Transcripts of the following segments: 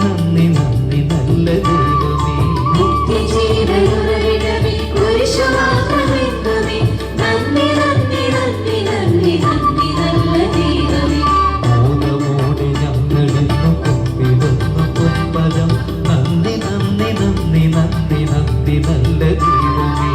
നന്ദി നന്ദി നല്ല ദൈവമേ. നിത്യജീവനുറവിടമേ കുരിശുമാത്രമെന്നുമേ നന്ദി നന്ദി നന്ദി നന്ദി നന്ദി നല്ല ദൈവമേ. മോദമോടെ ഞങ്ങളിന്നു കൊമ്പിടുന്നു പൊൻപദം നന്ദി നന്ദി നന്ദി നന്ദി നന്ദി നല്ല ദൈവമേ.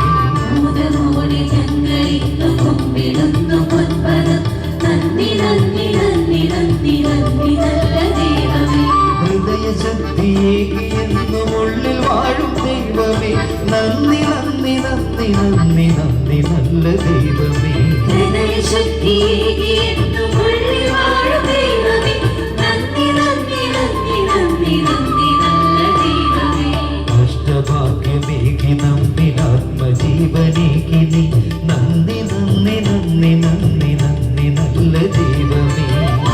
മോദമോടെ ഞങ്ങളിന്നു കൊമ്പിടുന്നു പൊൻപദം നന്ദി നന്ദി നന്ദി നന്ദി നന്ദി നല്ല ദൈവമേ. ഹൃദയശക്തിയേകിയെന്നും ഉള്ളിൽ വാഴും ദൈവമേ നന്ദി നന്ദി നന്ദി നന്ദി നന്ദി നല്ല ദൈവമേ. ഹൃദയശക്തിയേകിയെന്നും ഉള്ളിൽ വാഴും ദൈവമേ നന്ദി നന്ദി നന്ദി നന്ദി നന്ദി നല്ല ദൈവമേ. അഷ്ടഭാഗ്യമേകി നമ്മിലാത്മജീവനേകി നീ നന്ദി നന്ദി നന്ദി നന്ദി നന്ദി നല്ല ദൈവമേ.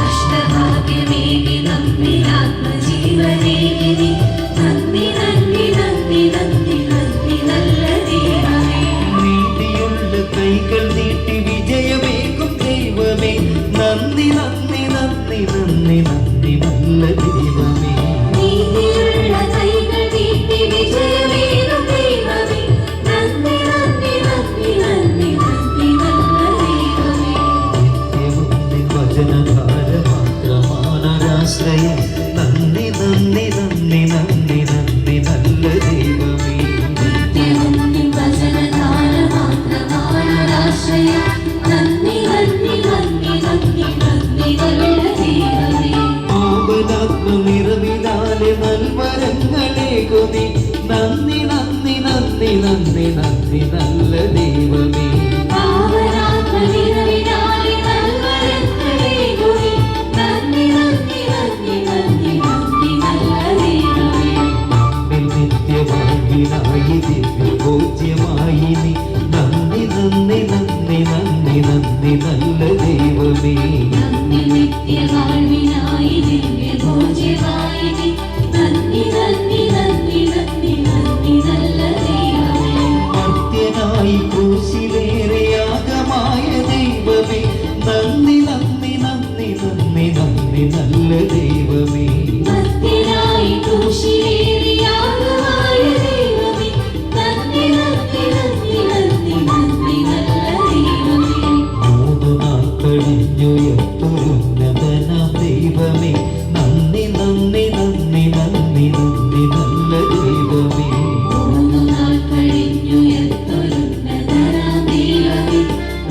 അഷ്ടഭാഗ്യമേകി നമ്മിലാത്മജീവനേകി നീ നന്ദി നന്ദി നന്ദി നന്ദി നന്ദി നല്ല ദൈവമേ. നീതിയുള്ള കൈകൾ നീട്ടി വിജയമേകും ദൈവമേ നന്ദി നന്ദി നന്ദി നന്ദി നന്ദി നല്ല ദൈവമേ. നീതിയുള്ള കൈകൾ നീട്ടി വിജയമേകും ദൈവമേ നന്ദി നന്ദി നന്ദി നന്ദി നന്ദി നല്ല ദൈവമേ. നിത്യവും നിൻ വചനധാര മാത്രമാണൊരാശ്രയം നന്ദി നന്ദി നന്ദി നന്ദി നന്ദി നല്ല ദൈവമേ. നിത്യവും നിൻ വചനധാര മാത്രമാണൊരാശ്രയം നന്ദി നന്ദി നന്ദി നന്ദി നന്ദി നല്ല ദൈവമേ. പാവനാത്മനിറവിനാലെ നൽവരങ്ങളേകുനി നന്ദി നന്ദി നന്ദി നന്ദി നന്ദി നല്ല ദൈവമേ. പാവനാത്മനിറവിനാലെ നൽവരങ്ങളേകുനി നന്ദി നന്ദി നന്ദി നന്ദി നന്ദി നല്ല ദൈവമേ. നമ്മിൽ നിത്യവാഴ്വിനായി ദിവ്യഭോജ്യമായി നീ നന്ദി നന്ദി നന്ദി നന്ദി നന്ദി നല്ല ദൈവമേ. നന്ദി നിത്യവാഴ്വിനായി ദിവ്യഭോജ്യമായി നീ നന്ദി നന്ദി നന്ദി നന്ദി നന്ദി നല്ല ദൈവമേ. മർത്യനായി ക്രൂശിലേറെ യാഗമായ ദൈവമേ നന്ദി നന്ദി നന്ദി നന്ദി നന്ദി നല്ല ദൈവമേ. ഭക്തനായി ക്രൂശിലേറിയാകുമായ ദൈവമേ നന്ദി നന്ദി നന്ദി നന്ദി നന്ദി നല്ല ദൈവമേ. 3 നാൾ കഴിഞ്ഞുയർത്തുന്നതനാം ദൈവമേ നന്ദി നന്ദി നന്ദി നന്ദി നന്ദി നല്ല ദൈവമേ. 3 നാൾ കഴിഞ്ഞുയർത്തുന്നതനാം ദൈവമേ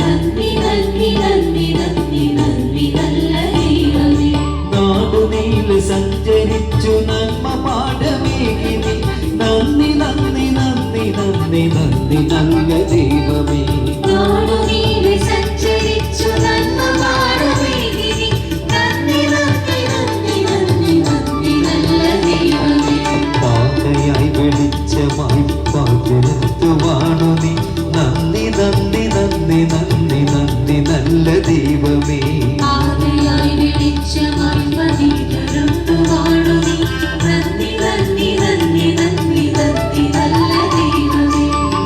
നന്ദി നന്ദി നന്ദി നന്ദി നന്ദി നല്ല ദൈവമേ. നാടുനീള സഞ്ചരിച്ചു നന്മ പാഠമേകി നീ നന്ദി നന്ദി നന്ദി നന്ദി നന്ദി നല്ല ദൈവമേ. നാടുനീളെ സഞ്ചരിച്ചു നന്മ പാഠമേകി നീ നന്ദി നന്ദി നന്ദി നന്ദി നന്ദി നല്ല ദൈവമേ. പാതയായി വെളിച്ചമായി പകർത്തുവാണു നീ നന്ദി നന്ദി നന്ദി നന്ദി നന്ദി നല്ല ദൈവമേ. ആദിയായി വെളിച്ചമായി പതിതരുത്തുവാണു നീ നന്ദി നന്ദി നന്ദി നന്ദി നന്ദി നല്ല ദൈവമേ.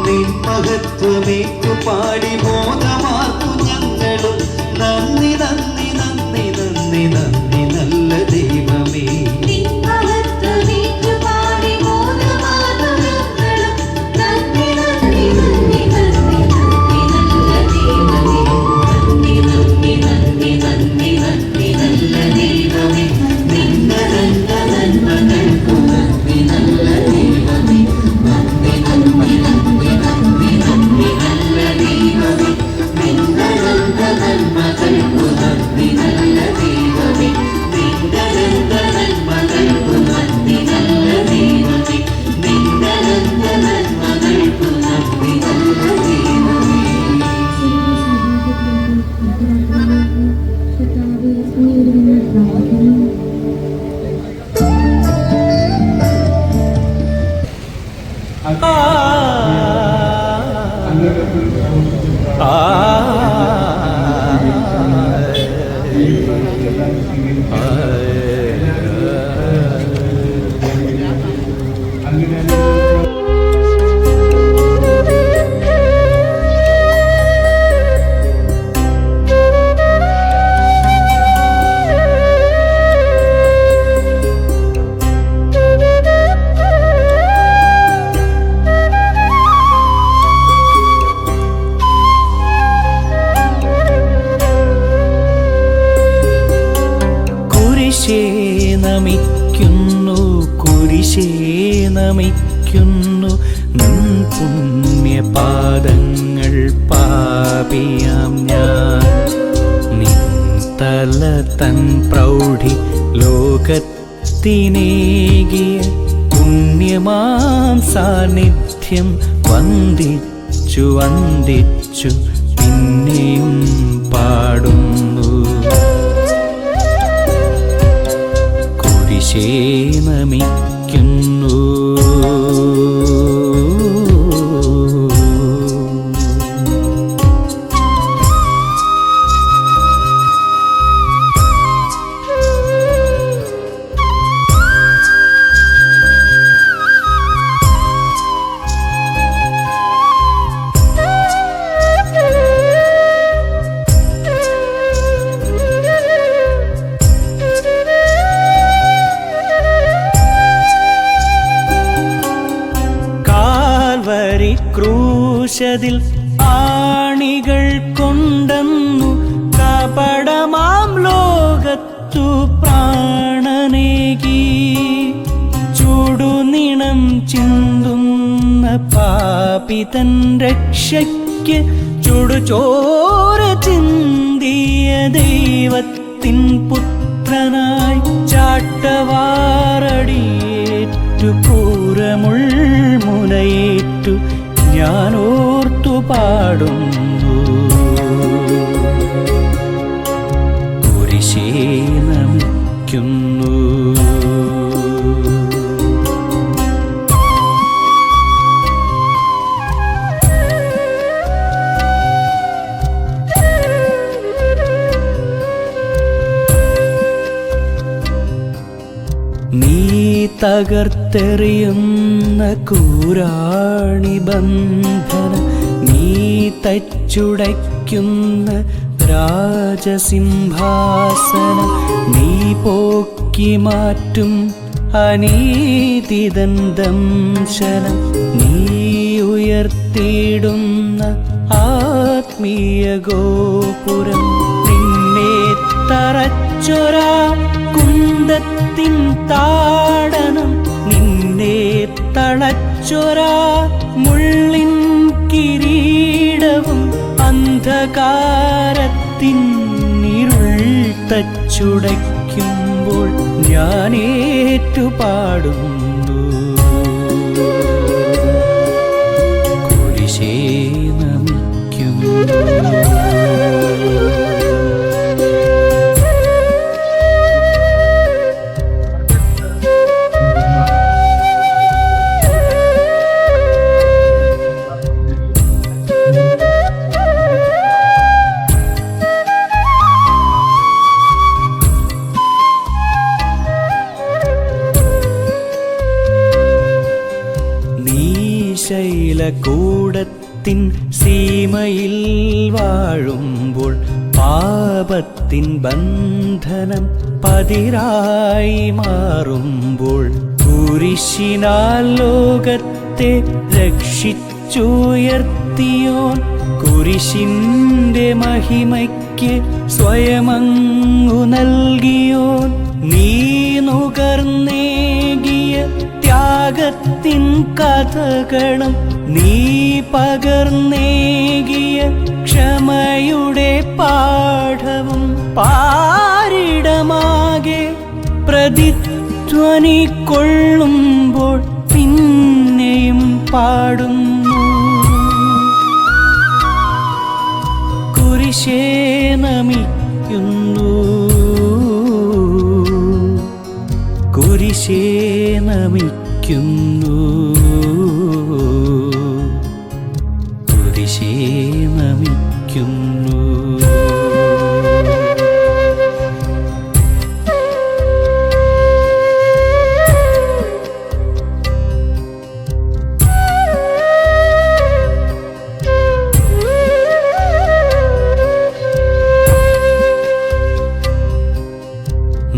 നിൻ മഹത്വമേറ്റു പാടി ബോധമാർക്കു ഞങ്ങളും നന്ദി നന്ദി നന്ദി നന്ദി നന്ദി നല്ല ദൈവമേ. നിൻ മഹത്വമേറ്റു പാടി ബോധമാർന്നു ഞങ്ങളും നന്ദി നന്ദി നന്ദി നന്ദി നന്ദി നല്ല ദൈവമേ. നന്ദി നന്ദി നന്ദി നന്ദി നന്ദി നല്ല ദൈവമേ. നിന്റെ നന്മകൾക്കു നന്ദി നല്ല ദൈവമേ. നന്ദി നന്ദി നന്ദി നന്ദി നന്ദി നല്ല ദൈവമേ. നിന്റെ നന്മകൾക്കു നന്ദി നല്ല ദൈവമേ. നിന്റെ നന്മകൾക്കു നന്ദി നല്ല ദൈവമേ. നിന്റെ നന്മകൾക്കു നന്ദി നല്ല ദൈവമേ. കുരിശേ നമിക്കുന്നു കുരിശേ നമിക്കുന്നു നിൻ പുണ്യപാദങ്ങൾ പാപിയാം ഞാൻ നിൻ തല തൻ പ്രൗഢി ലോകത്തിനേകിയ പുണ്യമാം സാന്നിധ്യം വന്ദിച്ചു വന്ദിച്ചു പിന്നെയും പാടുന്നു കുരിശേ നമിക്കുന്നു ക്രൂശതിൽ ആണികൾ കൊണ്ടെന്നു കപടമാം ലോകത്തു പ്രാണനേകി ചുടുനിണം ചിന്തുന്ന പാപിതൻ രക്ഷയ്ക്ക് ചുടുചോര ചിന്തിയ ദൈവത്തിൻ പുത്രനായി ചാട്ടവാറടിയേറ്റു പൂരമുൾമുനയേറ്റു ഞാനോർത്തു പാടുന്നു കുരിശേ നമിക്കുന്നു നീ തകർത്തെറിയുന്ന കൂരാണി ബന്ധനം നീ തച്ചുടയ്ക്കുന്ന രാജസിംഹാസനം നീ പോക്കി മാറ്റും അനീതിതൻ ദംശനം നീ ഉയർത്തിയിടുന്ന ആത്മീയ ഗോപുരം നിന്നെ തറച്ചൊരാ കുന്തത്തിൻ താടനം നിന്നെ തളച്ചൊരാ മുള്ളിൻ കിരീടവും അന്ധകാരത്തിൻ ഇരുൾ തച്ചുടയ്ക്കുമ്പോൾ ഞാനേറ്റു പാടുന്നു കുരിശേ നമിക്കുന്നു ശൈലകൂടത്തിൻ സീമയിൽ വാഴുമ്പോൾ പാപത്തിൻ ബന്ധനം പതിരായി മാറുമ്പോൾ കുരിശിനാൽ ലോകത്തെ രക്ഷിച്ചുയർത്തിയോൻ കുരിശിന്റെ മഹിമയ്ക്ക് സ്വയമങ്ങു നൽകിയോൻ നീ നുകർന്നേകിയ ത്യാഗത്തിൻ കഥകളും നീ പകർന്നേകിയ ക്ഷമയുടെ പാഠവും പാരിടമാകെ പ്രതിധ്വനി കൊള്ളുമ്പോൾ പിന്നെയും പാടുന്നു കുരിശേ നമിക്കുന്നു കുരിശേ നമിക്കുന്നു കുരിശേ നമിക്കുന്നു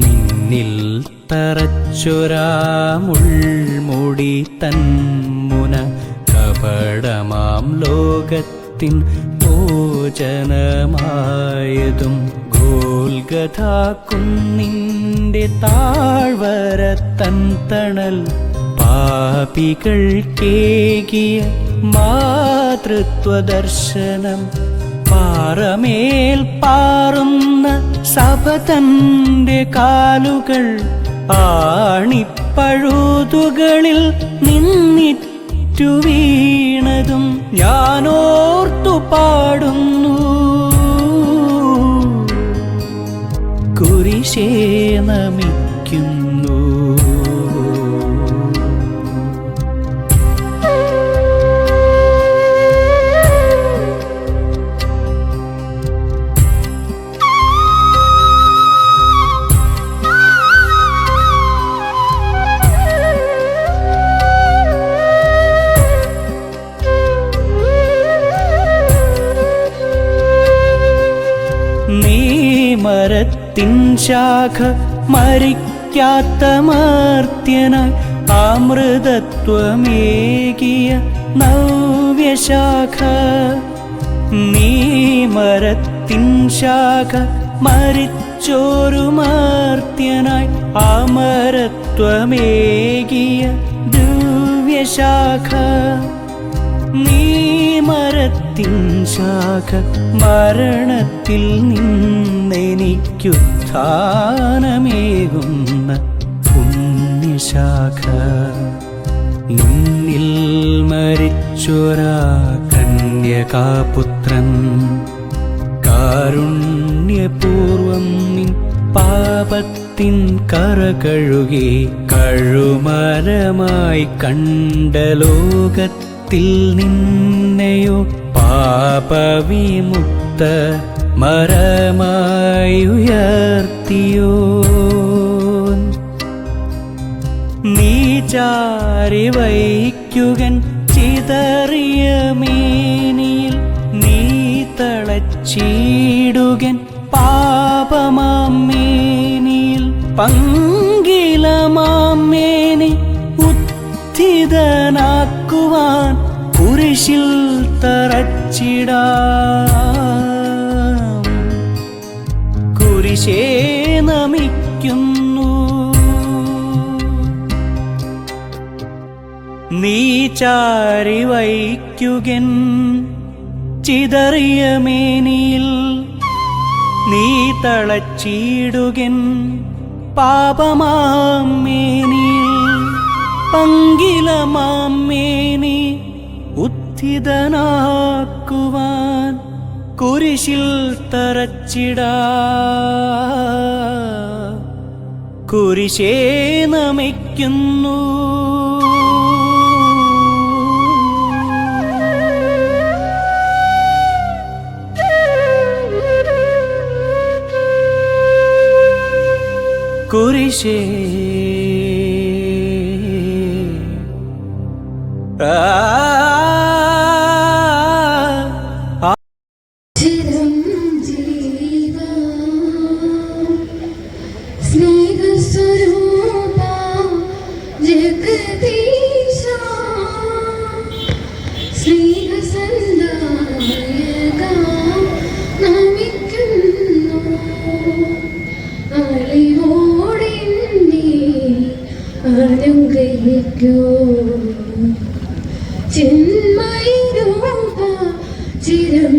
നിന്നിൽ തറച്ചൊരാമുൾമുടി തന്മുന കപടമാം ലോകത്തിൻ ഭോജനമായതും ഗോൽഗഥാ കുന്നിൻ്റെ താഴ്വര തൻ തണൽ പാപികൾ കേകിയ മാതൃത്വ ദർശനം പാറമേൽ പാറുന്ന സഭ തന്റെ കാലുകൾ ആണിപ്പഴുതുകളിൽ നിന്നിറ്റു വീണതും ഞാനോർത്തു പാടുന്നു. കുരിശേ നമിക്കുന്നു. മരത്തിൻ ശാഖ മരിക്കാത്ത മർത്യനായി അമൃതത്വമേകിയ നവ്യശാഖ. നീ മരത്തിൻ ശാഖ മരിച്ചോരു മർത്യനായി അമരത്വമേകിയ ദിവ്യശാഖ. നീ മരത്തിൻ ശാഖ മരണത്തിൽ നിന്നെനിക്കുത്ഥാനമേകുന്ന പുണ്യശാഖ. നിന്നിൽ മരിച്ചൊരാ കന്യകാപുത്രൻ കാരുണ്യപൂർവം നിൻ പാപത്തിൻ കറകഴുകി കഴുമരമായി കണ്ട ലോകത്തിൽ നിന്നെയോ പാപവിമുക്ത മരമായുയർത്തിയോ. നീ ചാരി വയ്ക്കുകൻ ചിതറിയ മേനിയിൽ നീ തളച്ചിടുകൻ പാപമാമേനിയിൽ പങ്കിലമാമേനി ഉത്ഥിതനാക്കുവാൻ കുരിശിൽ തറച്ചിടാം. കുരിശേ നമിക്കുന്നു. നീ ചാരി വയ്ക്കുകൻ ചിതറിയ മേനിയിൽ നീ തളച്ചിടുകൻ പാപമാമേനിയിൽ പങ്കിലമാമേനി ഉത്ഥിതനാക്കുവാൻ കുരിശിൽ തറച്ചിടാം. കുരിശേ നമിക്കുന്നു. കുരിശേ ചിന്മയ രൂപ ചിരം